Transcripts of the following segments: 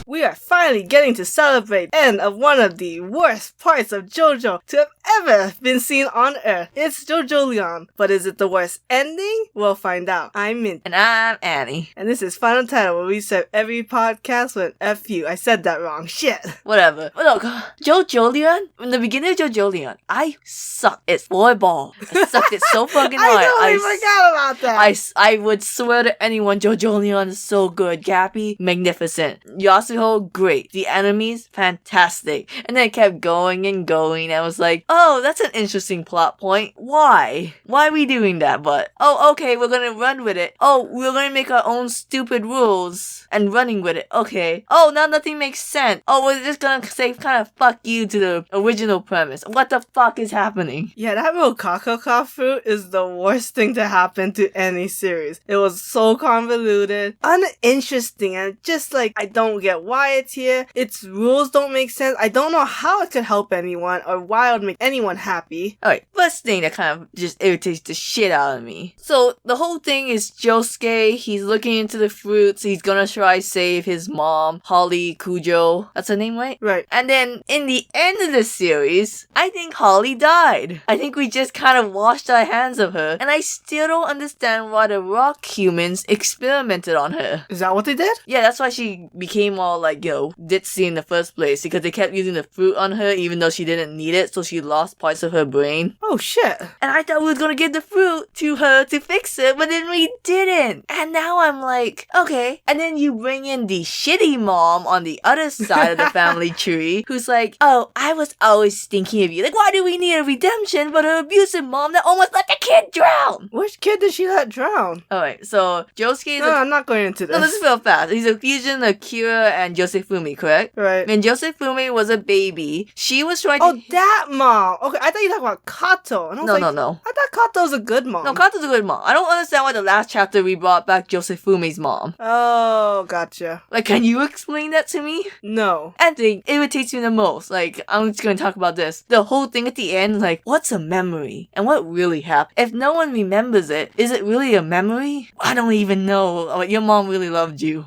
We are finally getting to celebrate the end of one of the worst parts of JoJo to have ever been seen on Earth. It's Jojolion, but is it the worst ending? We'll find out. I'm Mint. And I'm Annie. And this is FunUntitled, where we set every podcast with F you. I said that wrong. Shit. Whatever. Look, Jojolion, in the beginning of Jojolion, I sucked its volleyball. I sucked it so fucking hard. I totally forgot about that. I would swear to anyone, Jojolion is so good. Gappy, magnificent. Yasuho, great. The enemies, fantastic. And then it kept going and going. I was like, oh, that's an interesting plot point. Why? Why are we doing that? But, oh, okay, we're gonna run with it. Oh, we're gonna make our own stupid rules and running with it. Okay. Oh, now nothing makes sense. Oh, we're just gonna say kind of fuck you to the original premise. What the fuck is happening? Yeah, that Rokaka fruit is the worst thing to happen to any series. It was so convoluted, uninteresting, and just like, I don't get why it's here. Its rules don't make sense. I don't know how it could help anyone or why it would make anyone happy. Alright, first thing that kind of just irritates the shit out of me. So, the whole thing is Josuke, he's looking into the fruits, he's gonna try save his mom, Holly Kujo. That's her name, right? Right. And then, in the end of the series, I think Holly died. I think we just kind of washed our hands of her, and I still don't understand why the rock humans experimented on her. Is that what they did? Yeah, that's why she became all like, ditzy in the first place, because they kept using the fruit on her even though she didn't need it, so she lost parts of her brain. Oh shit. And I thought we were gonna give the fruit to her to fix it, but then we didn't. And now I'm like, okay. And then you bring in the shitty mom on the other side of the family tree, who's like, oh, I was always thinking of you. Like, why do we need a redemption for her abusive mom that almost let the kid drown? Which kid did she let drown? Alright, so Josuke is I'm not going into this. No, this is real fast. He's a fusion of Kira and Josefumi, correct? Right. When Josefumi was a baby, she was trying to... Oh, that mom! Okay, I thought you were talking about Kato. And I was No. I thought Kato's a good mom. No, Kato's a good mom. I don't understand why the last chapter we brought back Josefumi's mom. Oh, gotcha. Like, can you explain that to me? No. And the irritates me the most. Like, I'm just gonna talk about this. The whole thing at the end, like, what's a memory? And what really happened? If no one remembers it, is it really a memory? I don't even know. Your mom really loved you.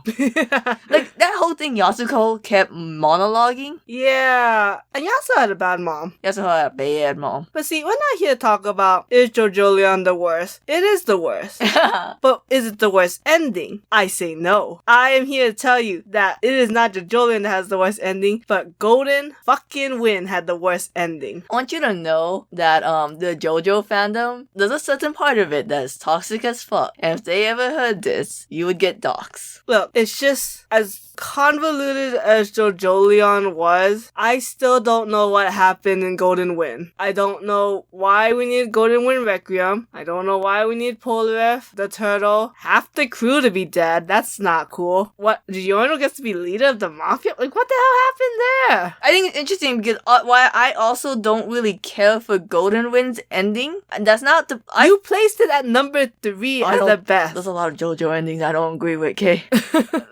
Like, that whole thing Yasuko kept monologuing. Yeah. And Yasuo had a bad mom. Yasuko had a bad mom. But see, we're not here to talk about, is Jojolion the worst? It is the worst. But is it the worst ending? I say no. I am here to tell you that it is not Jojolion that has the worst ending, but Golden fucking Wind had the worst ending. I want you to know that the JoJo fandom, there's a certain part of it that is toxic as fuck. And if they ever heard this, you would get doxxed. Look, it's just as convoluted as Jojolion was, I still don't know what happened in Golden Wind. I don't know why we need Golden Wind Requiem. I don't know why we need Polnareff, the turtle, half the crew to be dead. That's not cool. What, Giorno gets to be leader of the mafia? Like, what the hell happened there? I think it's interesting because why I also don't really care for Golden Wind's ending. And that's not the... You placed it at number 3 as the best. There's a lot of JoJo endings I don't agree with, okay?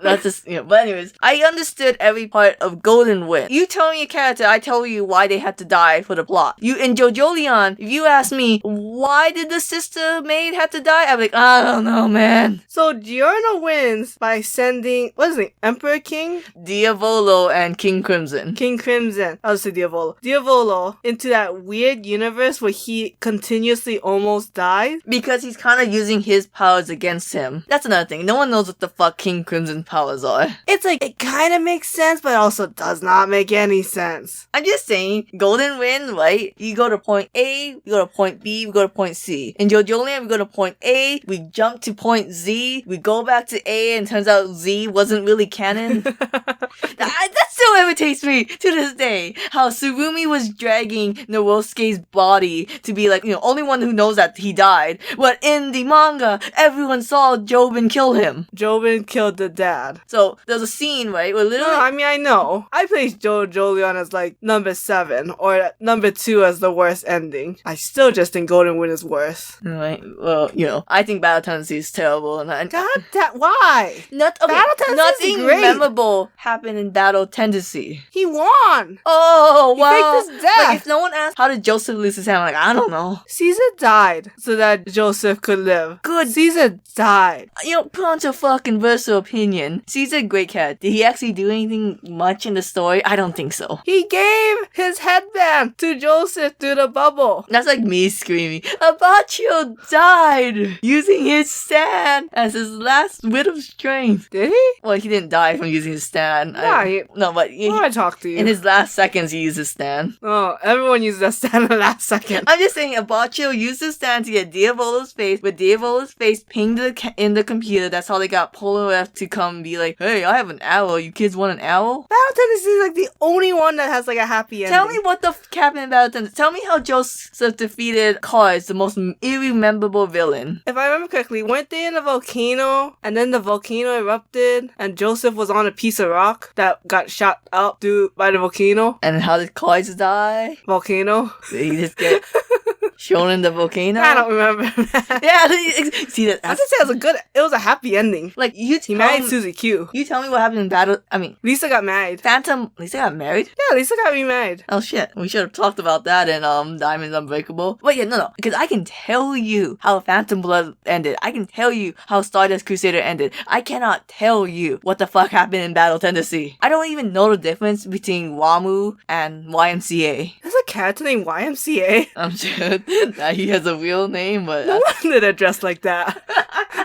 That's just, but anyways, I understood every part of Golden Wind. You tell me a character, I tell you why they had to die for the plot. You, in Jojolion, if you ask me, why did the sister maid have to die? I'm like, I don't know, man. So Giorno wins by sending, what is it, Emperor King? Diavolo and King Crimson. King Crimson. I was say Diavolo. Diavolo into that weird universe where he continuously almost dies. Because he's kind of using his powers against him. That's another thing. No one knows what the fuck King Crimson's powers are. It's like, it kind of makes sense, but also does not make any sense. I'm just saying, Golden Wind, right? You go to point A, you go to point B, we go to point C. In Jojolion, we go to point A, we jump to point Z, we go back to A, and turns out Z wasn't really canon. That still irritates me to this day. How Surumi was dragging Norosuke's body to be like, only one who knows that he died. But in the manga, everyone saw Jobin kill him. Jobin killed the dad. So, there's a scene, right, where literally... No, I mean, I know. I placed Jojolion as like number 7 or number 2 as the worst ending. I still just think Golden Wind is worse. Right. Well, I think Battle Tendency is terrible. Why? Nothing great. memorable happened in Battle Tendency. tendency. He won! Oh, He wow. faked his death. Like, if no one asked, how did Joseph lose his hand? I'm like, I don't know. Caesar died so that Joseph could live. Good. Caesar died. You know, controversial opinion. Caesar, great cat. Did he actually do anything much in the story? I don't think so. He gave his headband to Joseph through the bubble. That's like me screaming, Abaccio died using his stand as his last bit of strength. Did he? Well, he didn't die from using his stand. Nah, No, but Why I talk to you? in his last seconds, he used his stand. Oh, everyone uses that stand in the last second. I'm just saying, Abaccio used his stand to get Diavolo's face, but Diavolo's face pinged in the computer. That's how they got Polo F to come be like, hey, I have an owl. You kids want an owl? Battle Tendency is like the only one that has like a happy ending. Tell me what the happened in Battle Tendency. Tell me how Joseph defeated Cars, the most irrememberable villain. If I remember correctly, weren't they in a volcano and then the volcano erupted and Joseph was on a piece of rock that got shot up by the volcano? And how did Cars die? Volcano? Did he just get shown in the volcano? I don't remember that. Yeah, see that. I just say it was a happy ending. Like, you He married Susie Q. You tell me what happened in Battle. I mean, Lisa got married. Lisa got married? Yeah, Lisa got remarried. Oh shit, we should have talked about that in Diamonds Unbreakable. But yeah, no, because I can tell you how Phantom Blood ended. I can tell you how Stardust Crusader ended. I cannot tell you what the fuck happened in Battle Tendency. I don't even know the difference between WAMU and YMCA. There's a character named YMCA. I'm sure that he has a real name, but No wonder they're dressed like that.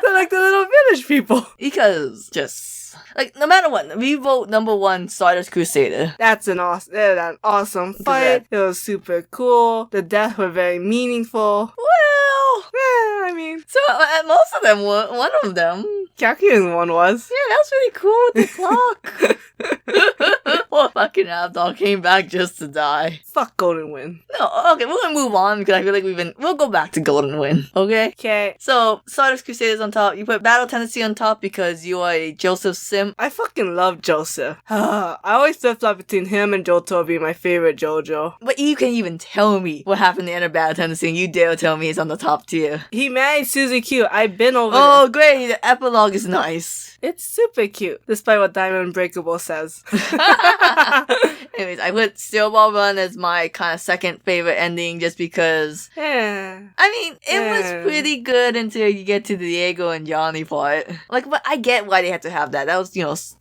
They're like the little village people. because just like no matter what, we vote number 1 Stardust Crusader. That's an awesome fight. It was super cool. The deaths were very meaningful. Well, Yeah, I mean, so most of them were one of them. Kyaku's one was. Yeah, that was really cool with the clock. Poor fucking Abdul came back just to die. Fuck Golden Wind. No, okay, we're gonna move on because I feel like we'll go back to Golden Wind, okay? Okay. So, Stardust Crusaders on top. You put Battle Tendency on top because you are a Joseph Sim. I fucking love Joseph. I always flip-flop between him and Johto being my favorite JoJo. But you can even tell me what happened in Battle Tendency and you dare tell me it's on the top tier. He married Suzy Q. I've been over Oh, great, the epilogue is nice. It's super cute, despite what Diamond Unbreakable says. Anyways, I put Steel Ball Run as my kind of second favorite ending just because, Yeah. I mean, it Yeah. was pretty good until you get to the Diego and Johnny part. Like, but I get why they had to have that. That was,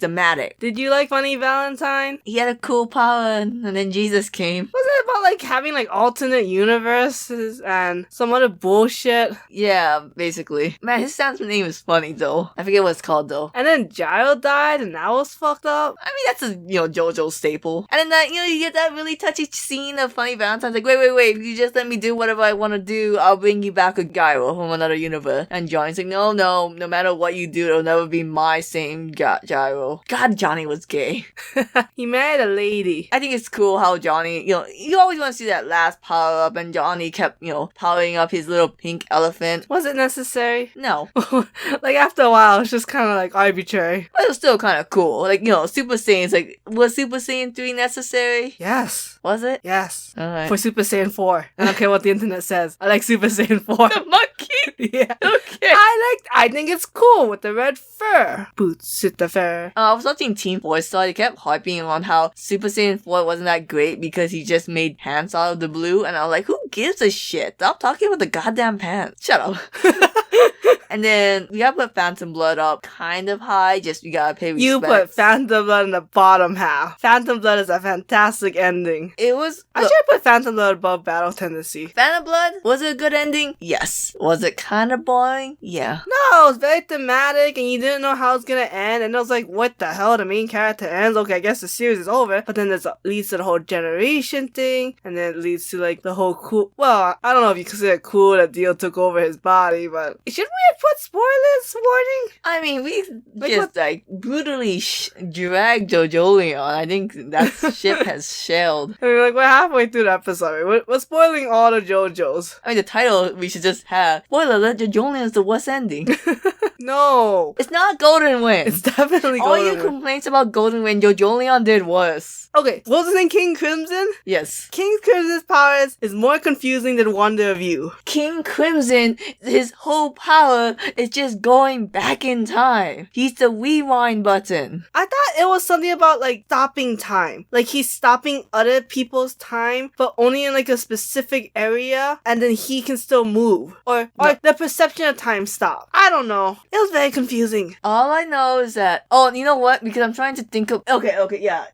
thematic. Did you like Funny Valentine? He had a cool power and then Jesus came. Was it about like having like alternate universes and some other bullshit? Yeah, basically. Man, his sound's name is funny though. I forget what it's called though. And then Gyro died and that was fucked up. I mean, that's a, JoJo staple. And then that, you get that really touchy scene of Funny Valentine's like, wait, if you just let me do whatever I want to do, I'll bring you back a Gyro from another universe. And Johnny's like, no matter what you do, it'll never be my same Gyro. God, Johnny was gay. He married a lady. I think it's cool how Johnny, you always want to see that last power up, and Johnny kept, powering up his little pink elephant. Was it necessary? No. Like after a while, it's just kind of like arbitrary. But it was still kind of cool. Like, Super Saiyan's like, was Super Saiyan 3 necessary? Yes. Was it? Yes. Alright. For Super Saiyan 4. I don't care what the internet says. I like Super Saiyan 4. The monkey? Yeah. Okay. I think it's cool with the red fur. Boots with the fur. I was watching Team 4 Star. They kept harping on how Super Saiyan 4 wasn't that great because he just made pants out of the blue. And I was like, who gives a shit? Stop talking about the goddamn pants. Shut up. And then we gotta put Phantom Blood up kind of high. Just we gotta pay respect. You put Phantom Blood in the bottom half. Phantom Blood is a fantastic ending. It was. I should put Phantom Blood above Battle Tendency. Phantom Blood? Was it a good ending? Yes. Was it kind of boring? Yeah. No, it was very thematic and you didn't know how it was gonna end. And it was like, what the hell? The main character ends. Okay, I guess the series is over. But then leads to the whole generation thing. And then it leads to like the whole cool. Well, I don't know if you consider it cool that Dio took over his body, but should we have put spoilers warning? I mean, we brutally dragged Jojolion. I think that ship has shelled. I mean, like, we're halfway through the episode. We're spoiling all the JoJos. I mean, the title we should just have. Spoiler alert, Jojolion is the worst ending. No. It's not Golden Wind. It's definitely All Golden your Wind. complaints about Golden Wind, Jojolion did worse. Okay, what was his name? King Crimson? Yes. King Crimson's powers is more confusing than Wonder of You. King Crimson, his whole power is just going back in time. He's the rewind button. I thought it was something about like stopping time. Like he's stopping other people's time, but only in like a specific area, and then he can still move. Or the perception of time stop. I don't know. It was very confusing. All I know is that, oh, you know what? Because I'm trying to think of, okay, yeah.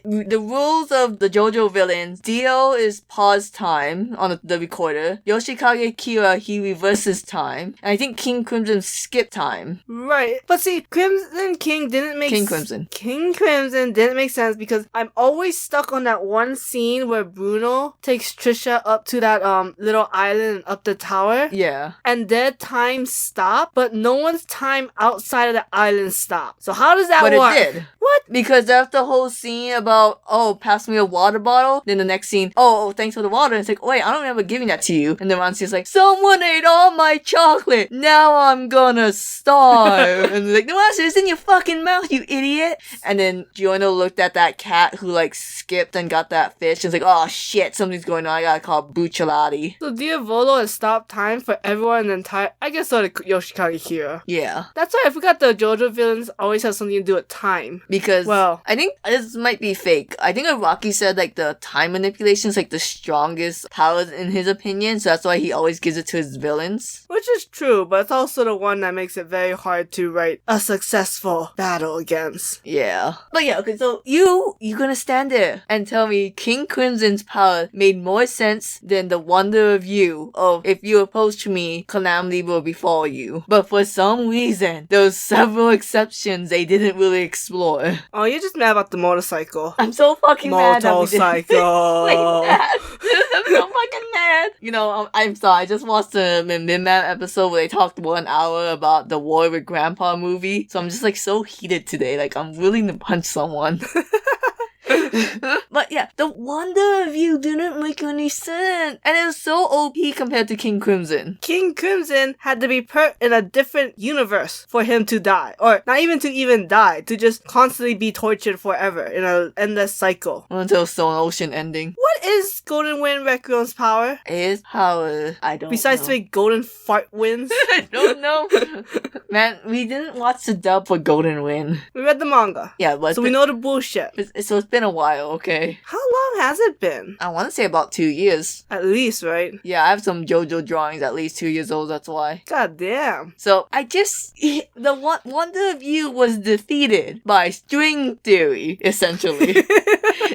The rules of the JoJo villains, Dio is pause time on the recorder. Yoshikage Kira, he reverses time. And I think King Crimson skip time. Right. But see, Crimson King didn't make King Crimson. King Crimson didn't make sense because I'm always stuck on that one scene where Bruno takes Trisha up to that little island and up the tower. Yeah. And their time stopped, but no one's time outside of the island stopped. So how does that work? But it did. What? Because that's the whole scene about, oh, pass me a water bottle. Then the next scene, oh, thanks for the water. And it's like, wait, I don't remember giving that to you. And then Rancy's like, someone ate all my chocolate. Now I'm gonna starve. And they're like, no, it's in your fucking mouth, you idiot. And then Giorno looked at that cat who like skipped and got that fish. And was like, oh shit, something's going on. I gotta call Bucciolati. So Diavolo has stopped time for everyone in the entire... I guess so did Yoshikage Kira. Yeah. That's why I forgot the JoJo villains always have something to do with time. Because, well, I think this might be fake. I think Araki said like the time manipulation is like the strongest power in his opinion, so that's why he always gives it to his villains. Which is true, but it's also the one that makes it very hard to write a successful battle against. Yeah. But yeah, okay, so you're gonna stand there and tell me King Crimson's power made more sense than the wonder of you, of if you approach me, calamity will befall you. But for some reason, there were several exceptions they didn't really explore. Oh, you're just mad about the motorcycle. I'm so fucking mad that we didn't Motorcycle. explain that. I'm so fucking mad. You know, I'm sorry, I just watched the Mid-Map episode where they talked 1 hour about the War with Grandpa movie, so I'm just like so heated today, like I'm willing to punch someone. But yeah, the wonder of you didn't make any sense. And it was so OP compared to King Crimson. King Crimson had to be put in a different universe for him to die. Or not even to even die, to just constantly be tortured forever in an endless cycle. Until Stone Ocean ending. What is Golden Wind Requiem's power? His power, I don't Besides know. to make golden fart winds? I don't know. Man, we didn't watch the dub for Golden Wind. We read the manga. Yeah, but So we know the bullshit. so it's been a while, okay? How long has it been? I want to say about 2 years. At least, right? Yeah, I have some JoJo drawings at least 2 years old, that's why. God damn. So, the Wonder of You was defeated by string theory, essentially.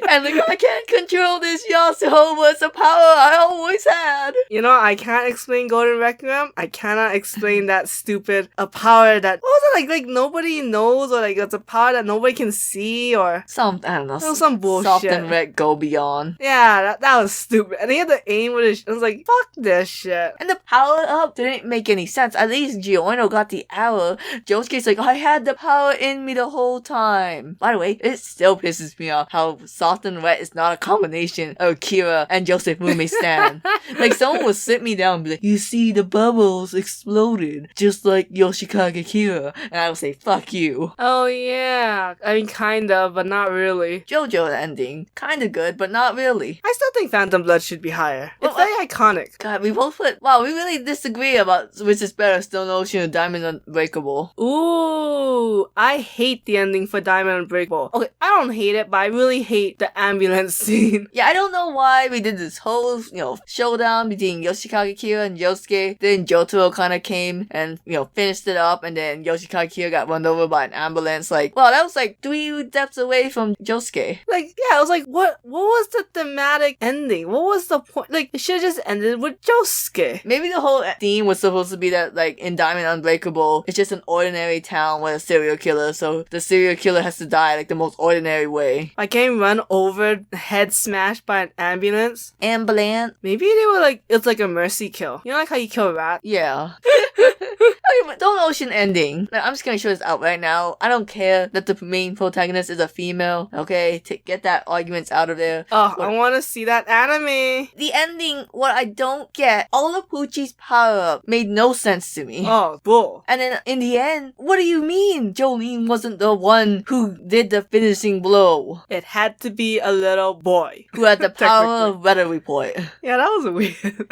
And like, I can't control this Yasuo, but it's a power I always had. You know, I can't explain Golden Requiem. I cannot explain that stupid, a power that, what was it, like nobody knows, or like it's a power that nobody can see, or... I don't know. It was some bullshit. Soft and red go beyond. Yeah, that was stupid. And he had to aim with his... I was like, fuck this shit. And the power up didn't make any sense. At least Giorno got the arrow. Josuke's like, I had the power in me the whole time. By the way, it still pisses me off how soft and wet is not a combination of Kira and Joseph Mume Stan. Like, someone would sit me down and be like, you see, the bubbles exploded, just like Yoshikage Kira. And I would say, fuck you. Oh yeah. I mean, kind of, but not really. JoJo ending. Kinda good, but not really. I still think Phantom Blood should be higher. It's Well, very iconic. God, we both put... Wow, we really disagree about which is better, Stone Ocean or Diamond Unbreakable. Ooh, I hate the ending for Diamond Unbreakable. Okay, I don't hate it, but I really hate the ambulance scene. Yeah, I don't know why we did this whole, showdown between Yoshikage Kira and Yosuke. Then Jotaro kind of came and, finished it up, and then Yoshikage Kira got run over by an ambulance. Like, wow, that was like 3 steps away from Josuke. Like, yeah, I was like, what was the thematic ending? What was the point? Like, it should have just ended with Josuke. Maybe the whole theme was supposed to be that, like, in Diamond Unbreakable, it's just an ordinary town with a serial killer, so the serial killer has to die, like, the most ordinary way. Like, getting run over, head smashed by an ambulance. Ambulance? Maybe they were like, it's like a mercy kill. You know, like how you kill a rat? Yeah. Okay, but Stone Ocean ending. Like, I'm just gonna show this out right now. I don't care that the main protagonist is a female. Okay, get that arguments out of there. Oh, I want to see that anime. The ending, what I don't get, all of Poochie's power up made no sense to me. Oh, bull. And then in the end, what do you mean Jolene wasn't the one who did the finishing blow? It had to be a little boy. Who had the power of weather report. Yeah, that was weird.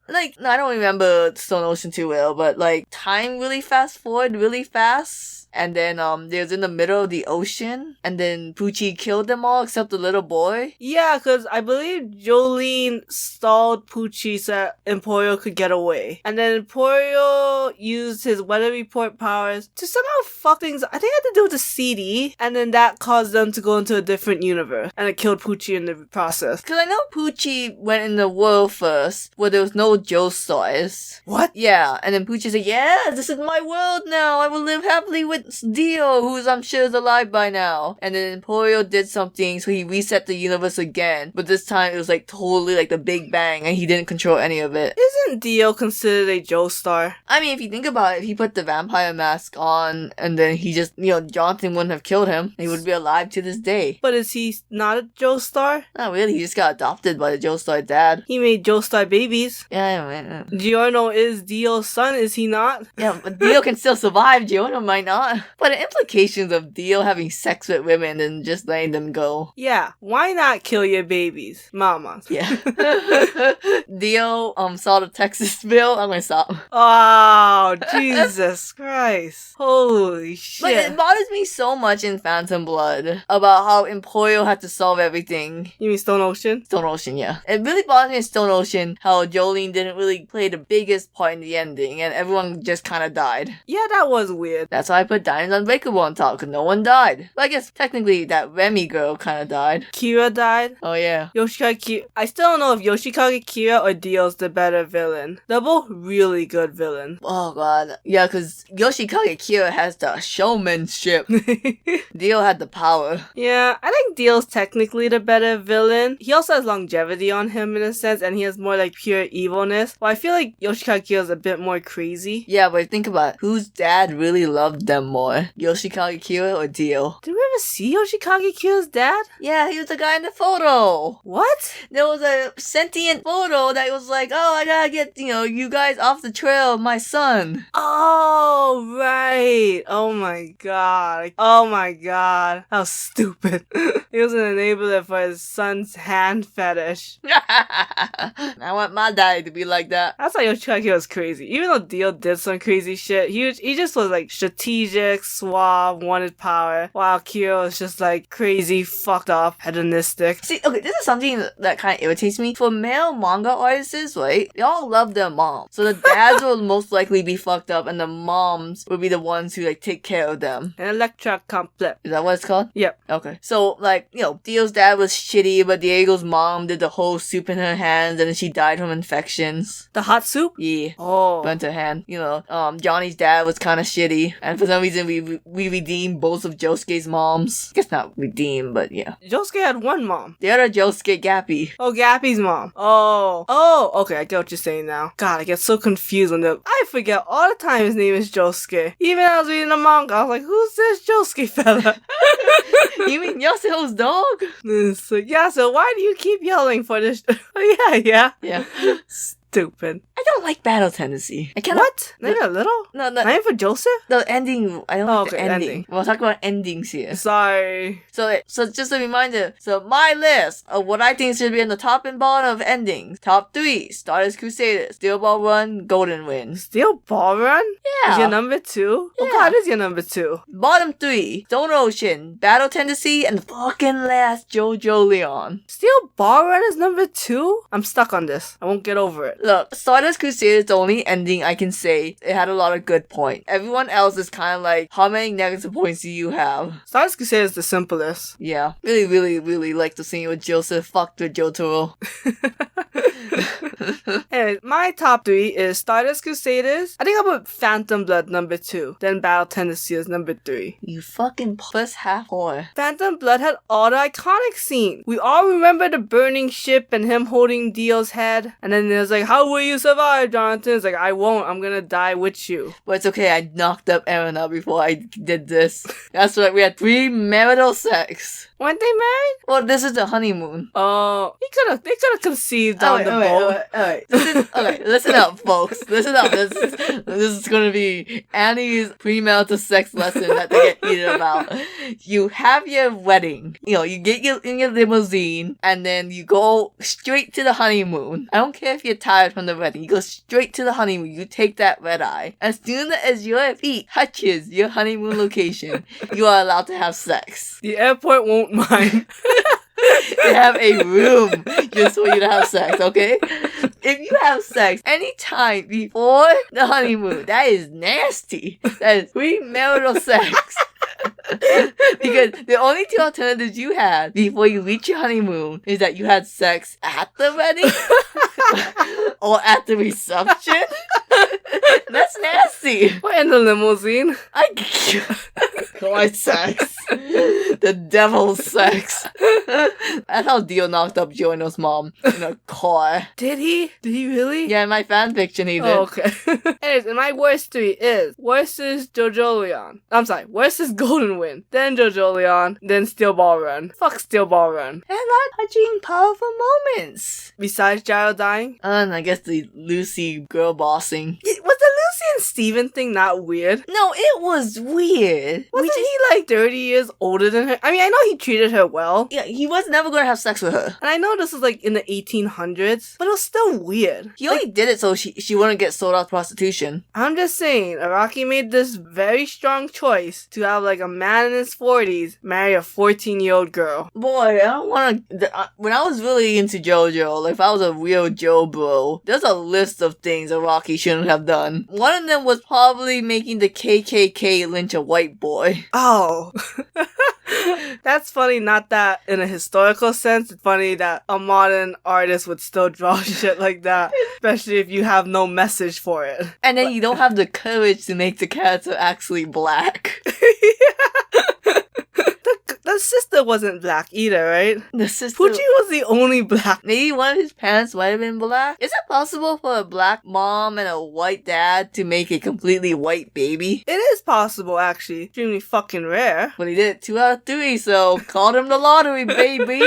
Like, no, I don't remember Stone Ocean too well, but like, time really fast forward really fast. And then, they was in the middle of the ocean. And then Poochie killed them all except the little boy. Yeah, because I believe Jolene stalled Poochie so that Emporio could get away. And then Emporio used his weather report powers to somehow fuck things. I think it had to do with the CD. And then that caused them to go into a different universe. And it killed Poochie in the process. Because I know Poochie went in the world first, where there was no Joestars. What? Yeah, and then Poochie said, yeah, this is my world now. I will live happily with Dio, who's I'm sure is alive by now. And then Emporio did something, so he reset the universe again. But this time it was like totally like the Big Bang, and he didn't control any of it. Isn't Dio considered a Joestar? I mean, if you think about it, if he put the vampire mask on, and then he just, Jonathan wouldn't have killed him. He would be alive to this day. But is he not a Joestar? Not really, he just got adopted by the Joestar dad. He made Joestar babies. Yeah. Giorno is Dio's son, is he not? Yeah, but Dio can still survive, Giorno might not. But the implications of Dio having sex with women and just letting them go. Yeah, why not kill your babies? Mamas. Yeah. Dio saw the Texas bill. I'm gonna stop. Oh, Jesus Christ. Holy shit. Like, it bothers me so much in Phantom Blood about how Emporio had to solve everything. You mean Stone Ocean? Stone Ocean, yeah. It really bothers me in Stone Ocean how Jolene didn't really play the biggest part in the ending and everyone just kind of died. Yeah, that was weird. That's why I put Diamonds Unbreakable on top, because no one died. But I guess technically that Remy girl kind of died. Kira died. Oh yeah. Yoshikage Kira. I still don't know if Yoshikage Kira or Dio's the better villain. They're both really good villains. Oh god. Yeah, because Yoshikage Kira has the showmanship. Dio had the power. Yeah, I think Dio's technically the better villain. He also has longevity on him in a sense, and he has more like pure evilness. Well, I feel like Yoshikage Kira's a bit more crazy. Yeah, but think about it. Whose dad really loved them more? Yoshikage Kira or Dio? Did we ever see Yoshikage Kira's dad? Yeah, he was the guy in the photo. What? There was a sentient photo that was like, oh, I gotta get, you guys off the trail of my son. Oh, right. Oh my god. Oh my god. How stupid. He was an enabler for his son's hand fetish. I want my daddy to be like that. That's why Yoshikage Kira was crazy. Even though Dio did some crazy shit, he just was like strategic, suave, wanted power, while Kira was just like crazy, fucked up, hedonistic. See, okay, this is something that kind of irritates me. For male manga artists, right, they all love their moms. So the dads will most likely be fucked up and the moms will be the ones who like take care of them. An Electra complex. Is that what it's called? Yep. Okay. So, like, Dio's dad was shitty, but Diego's mom did the whole soup in her hands and then she died from infections. The hot soup? Yeah. Oh. Burnt her hand. Johnny's dad was kind of shitty. And for some reason, we redeemed both of Josuke's moms. I guess not redeemed, but yeah. Josuke had one mom. The other Josuke, Gappy. Oh, Gappy's mom. Oh, okay, I get what you're saying now. God, I get so confused when I forget all the time his name is Josuke. Even when I was reading the manga, I was like, who's this Josuke fella? You mean Yasuo's dog? It's like, yeah, so why do you keep yelling for this? Oh, yeah. Yeah. Stupid. I don't like Battle Tendency. I cannot. What? Not even a little? No. Not even for Joseph? The ending. I don't like the okay, ending. ending. We'll talk about endings here. Sorry. So just a reminder. So my list of what I think should be in the top and bottom of endings. Top 3. Stardust Crusaders. Steel Ball Run. Golden Wind. Steel Ball Run? Yeah. Is your number 2? Yeah. Oh god, it is your number 2. Bottom 3. Stone Ocean. Battle Tendency. And the fucking last Jojolion. Steel Ball Run is number 2? I'm stuck on this. I won't get over it. Look, Stardust Crusaders is the only ending I can say it had a lot of good points. Everyone else is kind of like, how many negative points do you have? Stardust Crusader is the simplest. Yeah. Really like the scene with Joseph fucked with Jotaro. Anyways, my top 3 is Stardust Crusaders. I think I'll put Phantom Blood number 2. Then Battle Tendency is number 3. You fucking puss half whore. Phantom Blood had all the iconic scenes. We all remember the burning ship and him holding Dio's head. And then there's like how will you survive, Jonathan? It's like, I won't. I'm gonna die with you. But it's okay, I knocked up Erina before I did this. That's right, we had premarital sex. Weren't they married? Well, this is the honeymoon. Oh, they could have conceived on the boat. Alright. Okay, listen up, folks. Listen up. This is gonna be Annie's premarital sex lesson that they get heated about. You have your wedding. You know, you get in your limousine, and then you go straight to the honeymoon. I don't care if you're tired from the wedding. You go straight to the honeymoon. You take that red eye. As soon as your feet touches your honeymoon location, you are allowed to have sex. The airport won't mind. They have a room just for you to have sex, okay? If you have sex anytime before the honeymoon, that is nasty. That is premarital sex. Because the only two alternatives you had before you reach your honeymoon is that you had sex at the wedding or at the reception. That's nasty. We're in the limousine. My sex. The devil's sex. That's how Dio knocked up Joino's mom in a car. Did he? Did he really? Yeah, in my fanfiction he did. Oh, okay. Anyways, and my worst three is worst is Jojolion. I'm sorry, worst is Golden Wind, then Jojolion, then Steel Ball Run. Fuck Steel Ball Run. And not touching powerful moments. Besides Gyro dying? And I guess the Lucy girl bossing. Was the Lucy and Steven thing not weird? No, it was weird. Wasn't he like 30 years older than her? I mean, I know he treated her well. Yeah, he was never gonna have sex with her. And I know this was like in the 1800s, but it was still weird. He only did it so she wouldn't get sold out to prostitution. I'm just saying, Araki made this very strong choice to have like a man in his 40s marry a 14-year-old girl. Boy, I don't want to... when I was really into JoJo, like if I was a real Joe bro, there's a list of things Araki shouldn't have done. One of them was probably making the KKK lynch a white boy. Oh. That's funny, not that in a historical sense. It's funny that a modern artist would still draw shit like that, especially if you have no message for it. And then you don't have the courage to make the character actually black. The sister wasn't black either, right? The sister... Pucci was the only black. Maybe one of his parents might have been black? Is it possible for a black mom and a white dad to make a completely white baby? It is possible, actually. Extremely fucking rare. But he did it 2 out of 3, so called him the lottery, baby!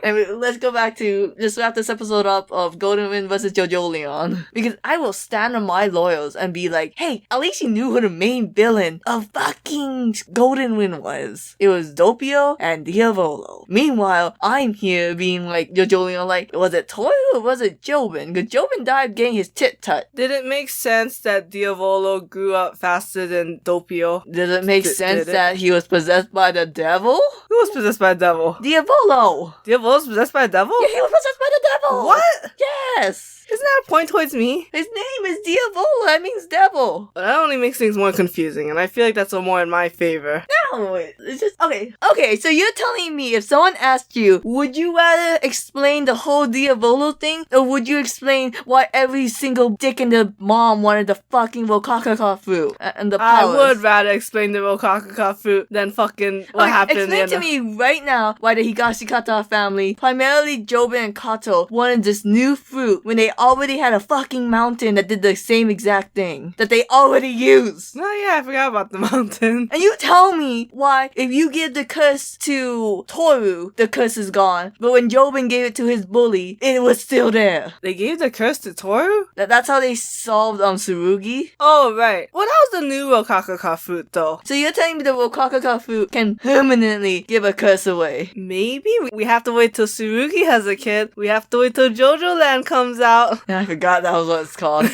And let's go back to just wrap this episode up of Golden Wind vs. Jojolion. Because I will stand on my laurels and be like, hey, at least you knew who the main villain of fucking Golden Wind was. It was Doppio and Diavolo. Meanwhile, I'm here being like, Jojolion, like, was it Toru or was it Jobin? Because Jobin died getting his tit tut. Did it make sense that Diavolo grew up faster than Doppio? Did it make sense that he was possessed by the devil? Who was possessed by the devil? Diavolo! Diavolo was possessed by the devil? Yeah, he was possessed by the devil! What? Yes! Isn't that a point towards me? His name is Diavolo, that means devil. But that only makes things more confusing, and I feel like that's more in my favor. No, it's just, okay, so you're telling me if someone asked you, would you rather explain the whole Diavolo thing, or would you explain why every single dick in the mom wanted the fucking Rokakaka fruit and the powers? I would rather explain the Rokakaka fruit than fucking what happened in the Explain to me right now why the Higashikata family, primarily Jobin and Kato, wanted this new fruit when they already had a fucking mountain that did the same exact thing that they already used. Oh yeah, I forgot about the mountain. And you tell me why, if you give the curse to Toru, the curse is gone. But when Jobin gave it to his bully, it was still there. They gave the curse to Toru? That's how they solved Tsurugi. Oh, right. Well, that was the new Rokakaka fruit, though. So you're telling me the Rokakaka fruit can permanently give a curse away? Maybe. We have to wait till Tsurugi has a kid. We have to wait till Jojoland comes out. I forgot that was what it's called.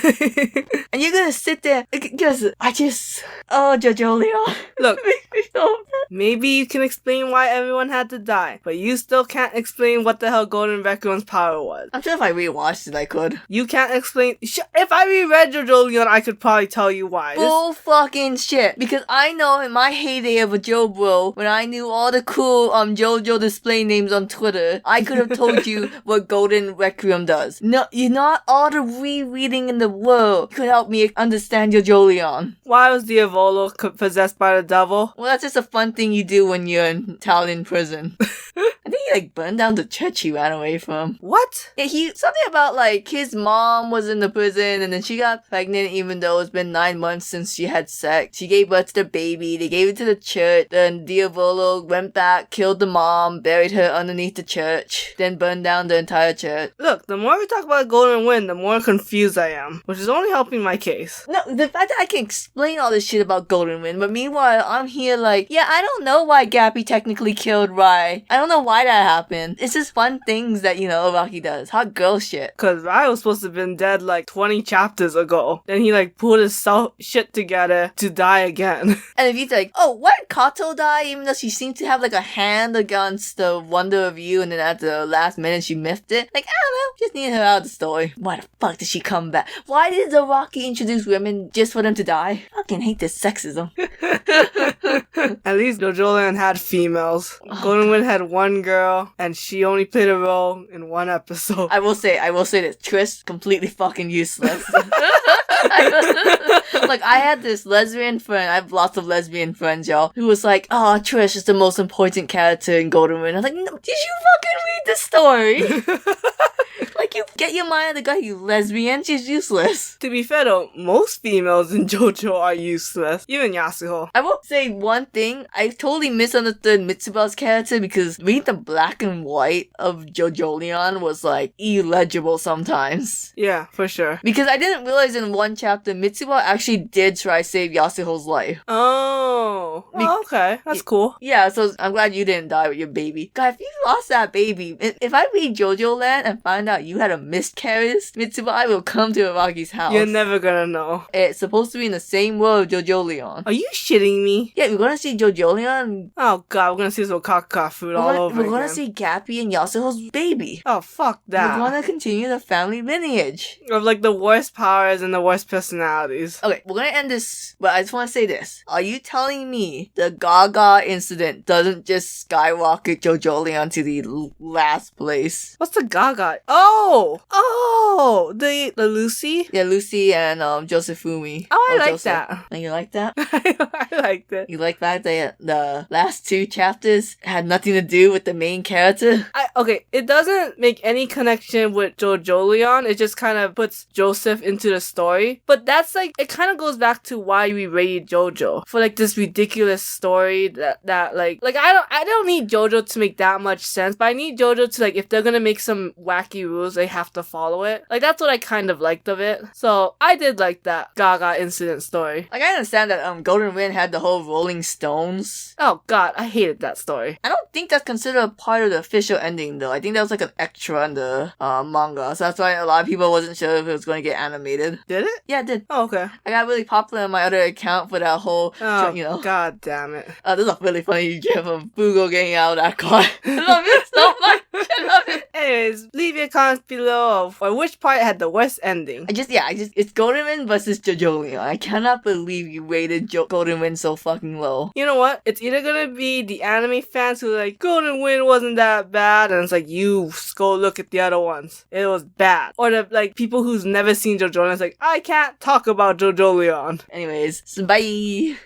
And you're gonna sit there because Jojolion. Look, maybe you can explain why everyone had to die, but you still can't explain what the hell Golden Requiem power was. I'm sure if I rewatched it, I could. You can't explain. If I reread Jojolion, I could probably tell you why. Bull fucking shit. Because I know in my heyday of a Joe bro, when I knew all the cool JoJo display names on Twitter, I could have told you what Golden Requiem does. No, you're not not all the rereading in the world could help me understand Jojolion. Why was Diavolo possessed by the devil? Well, that's just a fun thing you do when you're in Italian prison. I think he burned down the church he ran away from. What? Yeah, something about his mom was in the prison and then she got pregnant even though it's been 9 months since she had sex. She gave birth to the baby, they gave it to the church, then Diavolo went back, killed the mom, buried her underneath the church, then burned down the entire church. Look, the more we talk about Golden Wind, the more confused I am, which is only helping my case. No, the fact that I can explain all this shit about Golden Wind, but meanwhile, I'm here yeah, I don't know why Gappy technically killed Rai. I don't know why that happened. It's just fun things that, Rocky does. Hot girl shit. Cause Rai was supposed to have been dead 20 chapters ago. Then he pulled his shit together to die again. And if you think, oh, why did Kato die even though she seemed to have a hand against the wonder of you and then at the last minute she missed it? I don't know. Just need her out of the story. Why the fuck did she come back? Why did the Rocky introduce women just for them to die? I fucking hate this sexism. At least Jojoland had females. Golden Wind had one girl, and she only played a role in one episode. I will say this. Trish, completely fucking useless. I had this lesbian friend, I have lots of lesbian friends, y'all, who was oh, Trish is the most important character in Golden Wind. I was like, no, did you fucking read the story? You get your mind on the guy, you lesbian, she's useless. To be fair though, most females in JoJo are useless. Even Yasuho. I will say one thing, I totally misunderstood Mitsuba's character because reading the black and white of Jojolion was illegible sometimes. Yeah, for sure. Because I didn't realize in one chapter, Mitsuba actually did try to save Yasuho's life. Oh. Okay. That's cool. Yeah, so I'm glad you didn't die with your baby. God, if you lost that baby, if I read Jojoland and find out you had a miscarriage, Mitsuba, I will come to Aragi's house. You're never gonna know. It's supposed to be in the same world of Jojolion. Are you shitting me? Yeah, we're gonna see Jojolion. Oh god, we're gonna see some kaka food all over We're gonna see Gappy and Yasuho's baby. Oh, fuck that. We're gonna continue the family lineage. Of the worst powers and the worst personalities. Okay, we're gonna end this, but I just wanna say this. Are you telling me the Gaga incident doesn't just skyrocket Jojolion to the last place? What's the Gaga? The Lucy? Yeah, Lucy and Josephumi. Oh, I like that. And you like that? I liked it. You like that the last 2 chapters had nothing to do with the main character? It doesn't make any connection with Jojolion. It just kind of puts Joseph into the story. But that's it kind of goes back to why we rated JoJo. For this ridiculous story that I don't need JoJo to make that much sense, but I need JoJo to if they're gonna make some wacky rules, they have to follow it. That's what I kind of liked of it. So I did like that Gaga incident story. I understand that Golden Wind had the whole Rolling Stones. Oh god, I hated that story. I don't think that's considered a part of the official ending though. I think that was an extra in the manga. So that's why a lot of people wasn't sure if it was going to get animated. Did it? Yeah, it did. Oh, okay. I got really popular on my other account for that whole, god damn it. This is a really funny gif of Fugo getting out of that car. I love it so much. I love it. Anyways, leave your comments below or which part had the worst ending. It's Golden Wind versus Jojolion. I cannot believe you rated Golden Wind so fucking low. You know what? It's either gonna be the anime fans who are Golden Wind wasn't that bad, and it's you go look at the other ones. It was bad. Or the people who's never seen Jojolion, it's I can't talk about Jojolion. Anyways, so bye.